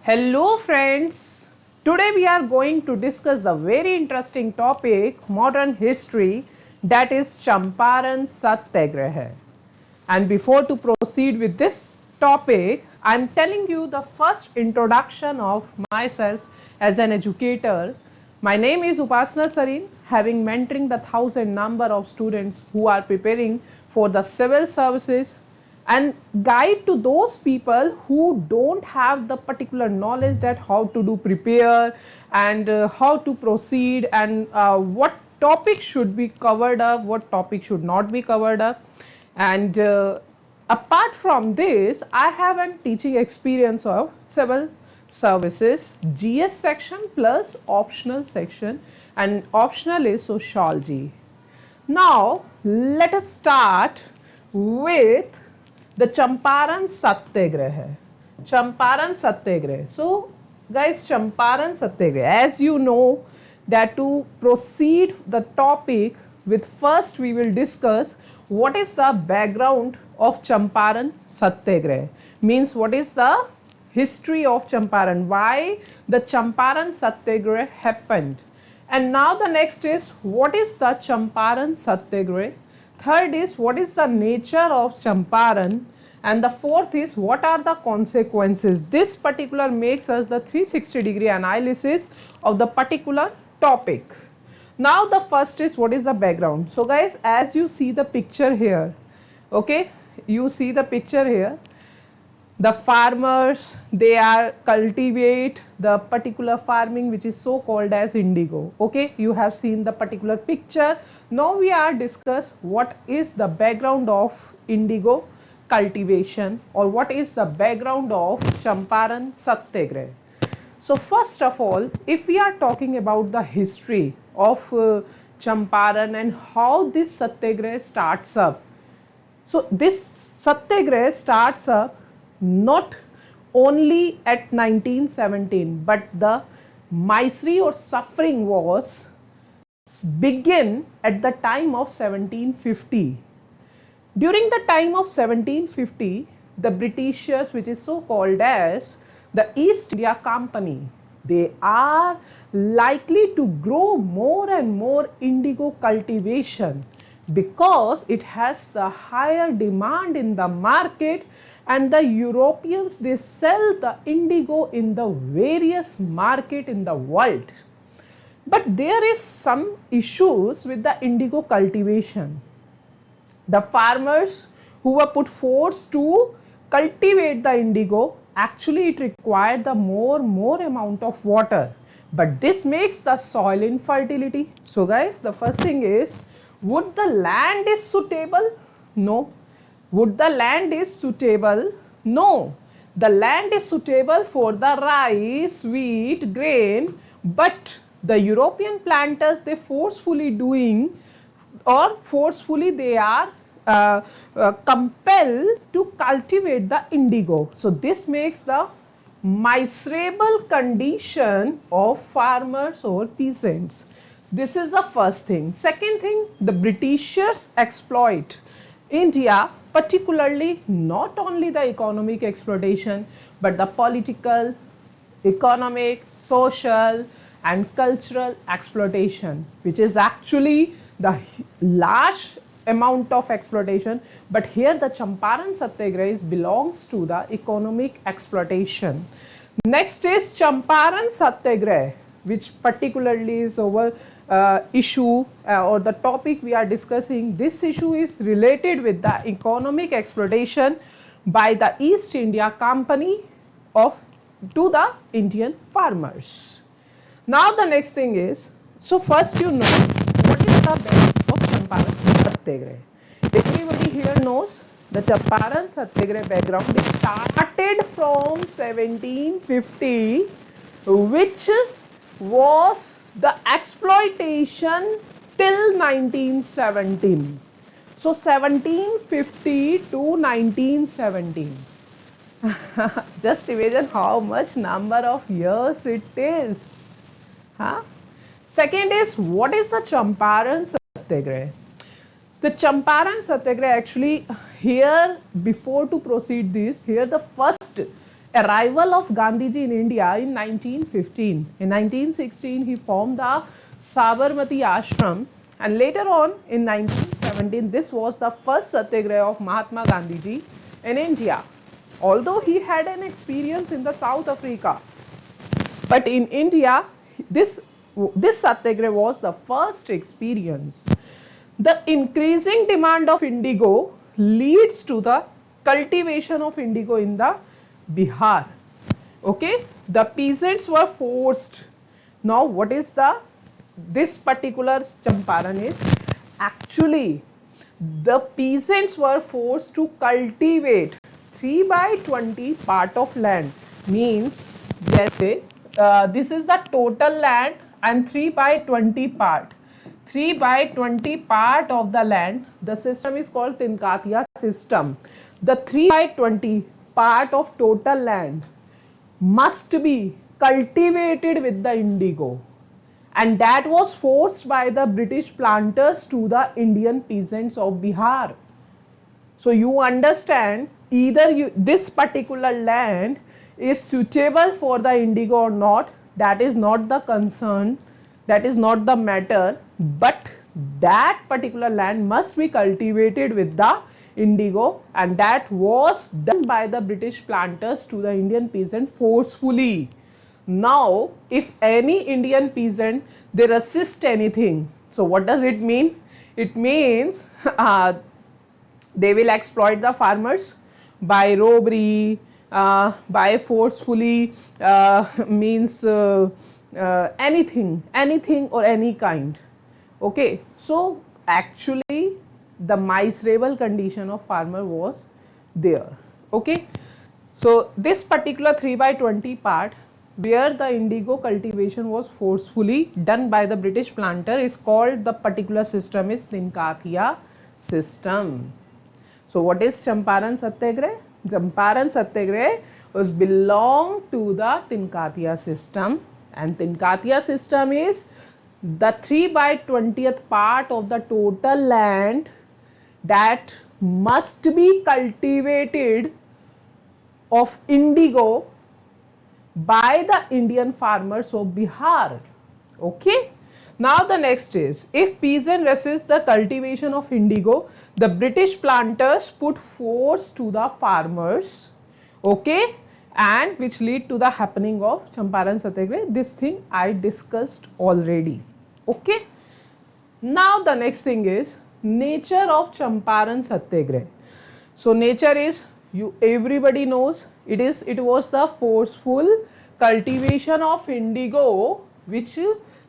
Hello friends, today we are going to discuss the very interesting topic modern history, that is Champaran Satyagraha. And before to proceed with this topic, I am telling you the first introduction of myself as an educator. My name is Upasana Sarin, having mentoring the 1,000 number of students who are preparing for the civil services and guide to those people who don't have the particular knowledge that how to do prepare and how to proceed and what topic should be covered up, what topic should not be covered up. And apart from this, I have a teaching experience of civil services, GS section plus optional section, and optional is sociology. Now let us start with the Champaran Satyagraha. Champaran Satyagraha. So guys, Champaran Satyagraha, as you know that to proceed the topic with, first we will discuss what is the background of Champaran Satyagraha, means what is the history of Champaran, why the Champaran Satyagraha happened. And now the next is what is the Champaran Satyagraha. Third is what is the nature of Champaran, and the fourth is what are the consequences. This particular makes us the 360-degree analysis of the particular topic. Now the first is what is the background. So guys, as you see the picture here, okay, you see the picture here, the farmers, they are cultivate the particular farming which is so called as indigo. Okay, you have seen the particular picture. Now we are discuss what is the background of indigo cultivation or what is the background of Champaran Satyagraha. So first of all, if we are talking about the history of Champaran and how this Satyagraha starts up. So this Satyagraha starts up not only at 1917, but the misery or suffering was begin at the time of 1750. During the time of 1750, the Britishers, which is so called as the East India Company, they are likely to grow more and more indigo cultivation because it has the higher demand in the market, and the Europeans, they sell the indigo in the various market in the world. But there is some issues with the indigo cultivation. The farmers who were put forced to cultivate the indigo, actually it required the more amount of water, but this makes the soil infertility. So guys, the first thing is, would the land is suitable? No. Would the land is suitable? No. The land is suitable for the rice, wheat, grain, but the European planters, they forcefully doing or forcefully they are compelled to cultivate the indigo. So this makes the miserable condition of farmers or peasants. This is the first thing. Second thing, the Britishers exploit India, particularly not only the economic exploitation, but the political, economic, social and cultural exploitation, which is actually the large amount of exploitation. But here the Champaran Satyagraha belongs to the economic exploitation. Next is Champaran Satyagraha, which particularly is over issue or the topic we are discussing. This issue is related with the economic exploitation by the East India Company to the Indian farmers. Now the next thing is, so first you know what is the background of Champaran Satyagraha. Everybody here knows the Champaran Satyagraha background. It started from 1750, which was the exploitation till 1917. So 1750 to 1917. Just imagine how much number of years it is. Huh? Second is, what is the Champaran Satyagraha? The Champaran Satyagraha, actually here, before to proceed this, here the first arrival of Gandhiji in India in 1915. In 1916, he formed the Sabarmati Ashram, and later on in 1917, this was the first Satyagraha of Mahatma Gandhiji in India. Although he had an experience in the South Africa, but in India, this Satyagraha was the first experience. The increasing demand of indigo leads to the cultivation of indigo in the Bihar. Okay, the peasants were forced. Now, what is this particular Champaran is actually the peasants were forced to cultivate 3/20 part of land. Means this is the total land and 3/20 part. 3/20 part of the land. The system is called Tinkatiya system. The 3/20 part of total land must be cultivated with the indigo, and that was forced by the British planters to the Indian peasants of Bihar. So you understand, either this particular land is suitable for the indigo or not, that is not the concern, that is not the matter, but that particular land must be cultivated with the indigo, and that was done by the British planters to the Indian peasant forcefully. Now, if any Indian peasant, they resist anything, so what does it mean? It means they will exploit the farmers by robbery, by forcefully, means anything or any kind. Okay, so actually the miserable condition of farmer was there. Okay, so this particular 3/20 part where the indigo cultivation was forcefully done by the British planter is called, the particular system is Tinkatiya system. So what is Champaran Satyagraha? Champaran Satyagraha was belong to the Tinkatiya system, and Tinkatiya system is the 3/20th part of the total land that must be cultivated of indigo by the Indian farmers of Bihar. Okay. Now the next is, if peasant resist the cultivation of indigo, the British planters put force to the farmers. Okay, and which lead to the happening of Champaran Satyagraha. This thing I discussed already. Okay. Now the next thing is nature of Champaran Satyagraha. So nature is, everybody knows, it was the forceful cultivation of indigo which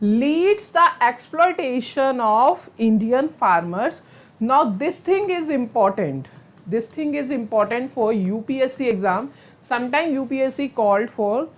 leads the exploitation of Indian farmers. Now this thing is important. This thing is important for UPSC exam. Sometime UPSC called for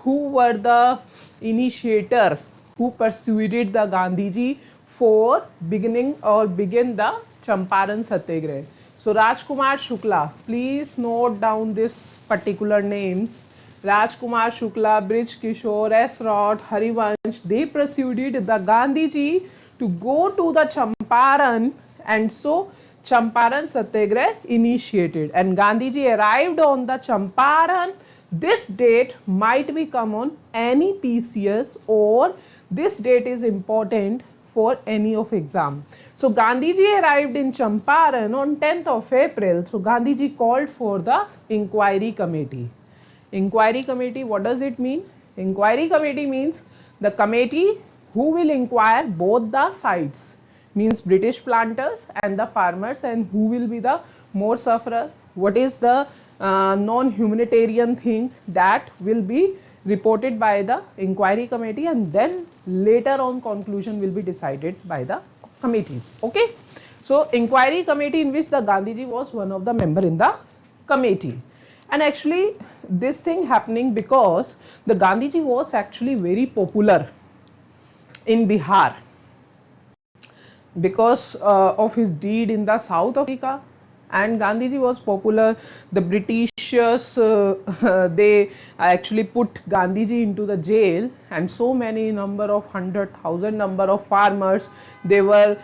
who were the initiator who persuaded the Gandhiji for begin the Champaran Satyagraha. So Rajkumar Shukla, please note down this particular names. Rajkumar Shukla, Brij Kishore, S. Rod, Harivansh, they persuaded the Gandhiji to go to the Champaran, and so Champaran Satyagraha initiated, and Gandhiji arrived on the Champaran. This date might be come on any PCS, or this date is important for any of exam. So Gandhiji arrived in Champaran on 10th of April. So Gandhiji called for the inquiry committee. Inquiry committee, what does it mean? Inquiry committee means the committee who will inquire both the sides, means British planters and the farmers, and who will be the more sufferer, what is the non-humanitarian things that will be reported by the inquiry committee, and then later on conclusion will be decided by the committees. Okay, so inquiry committee in which the Gandhiji was one of the member in the committee. And actually this thing happening because the Gandhiji was actually very popular in Bihar because of his deed in the South Africa, and Gandhiji was popular. The Britishers they actually put Gandhiji into the jail, and so many number of 100,000 number of farmers, they were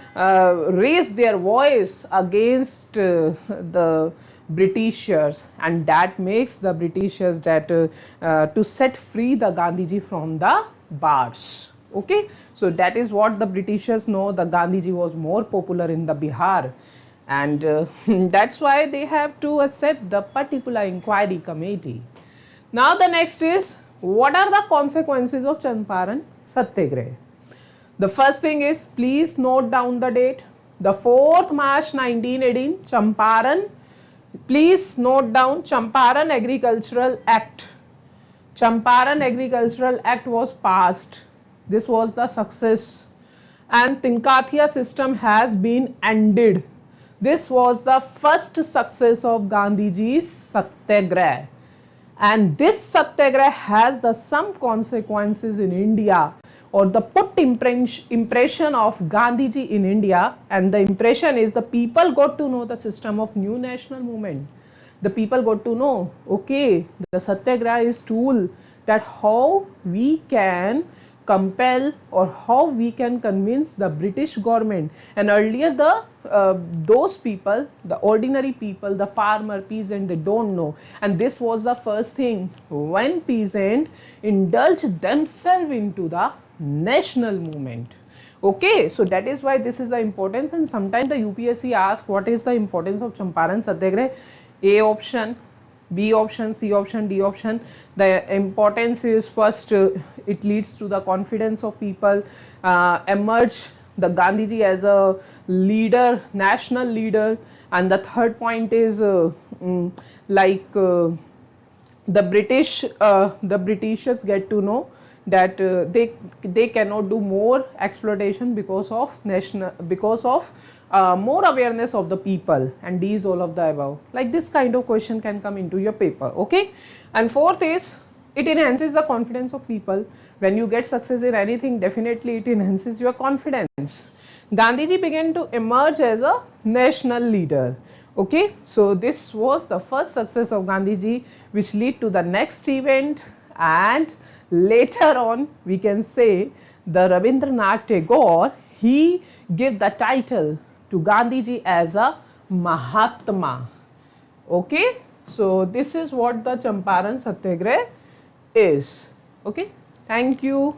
raised their voice against the Britishers, and that makes the Britishers that to set free the Gandhiji from the bars. Okay, so that is what the Britishers know. The Gandhiji was more popular in the Bihar, and that's why they have to accept the particular inquiry committee. Now the next is, what are the consequences of Champaran Satyagraha? The first thing is, please note down the date, the 4th March 1918, Champaran. Please note down Champaran Agricultural Act. Champaran Agricultural Act was passed. This was the success, and Tinkathia system has been ended. This was the first success of Gandhiji's Satyagraha, and this Satyagraha has the some consequences in India, or the put impression of Gandhiji in India, and the impression is the people got to know the system of new national movement. The people got to know, okay, the Satyagraha is tool that how we can compel or how we can convince the British government. And earlier the those people, the ordinary people, the farmer, peasant, they don't know, and this was the first thing when peasant indulge themselves into the national movement. Okay, so that is why this is the importance. And sometimes the UPSC asks what is the importance of Champaran Satyagraha. A option, B option, C option, D option. The importance is first, it leads to the confidence of people, emerge the Gandhiji as a leader, national leader. And the third point is the Britishers get to know that they cannot do more exploitation because of more awareness of the people, and these all of the above. Like this kind of question can come into your paper. Okay, and fourth is, it enhances the confidence of people. When you get success in anything, definitely it enhances your confidence. Gandhiji began to emerge as a national leader. Okay, so this was the first success of Gandhiji, which lead to the next event, and later on we can say the Rabindranath Tagore, he gave the title to Gandhiji as a Mahatma. Okay, so this is what the Champaran Satyagraha is. Okay, thank you.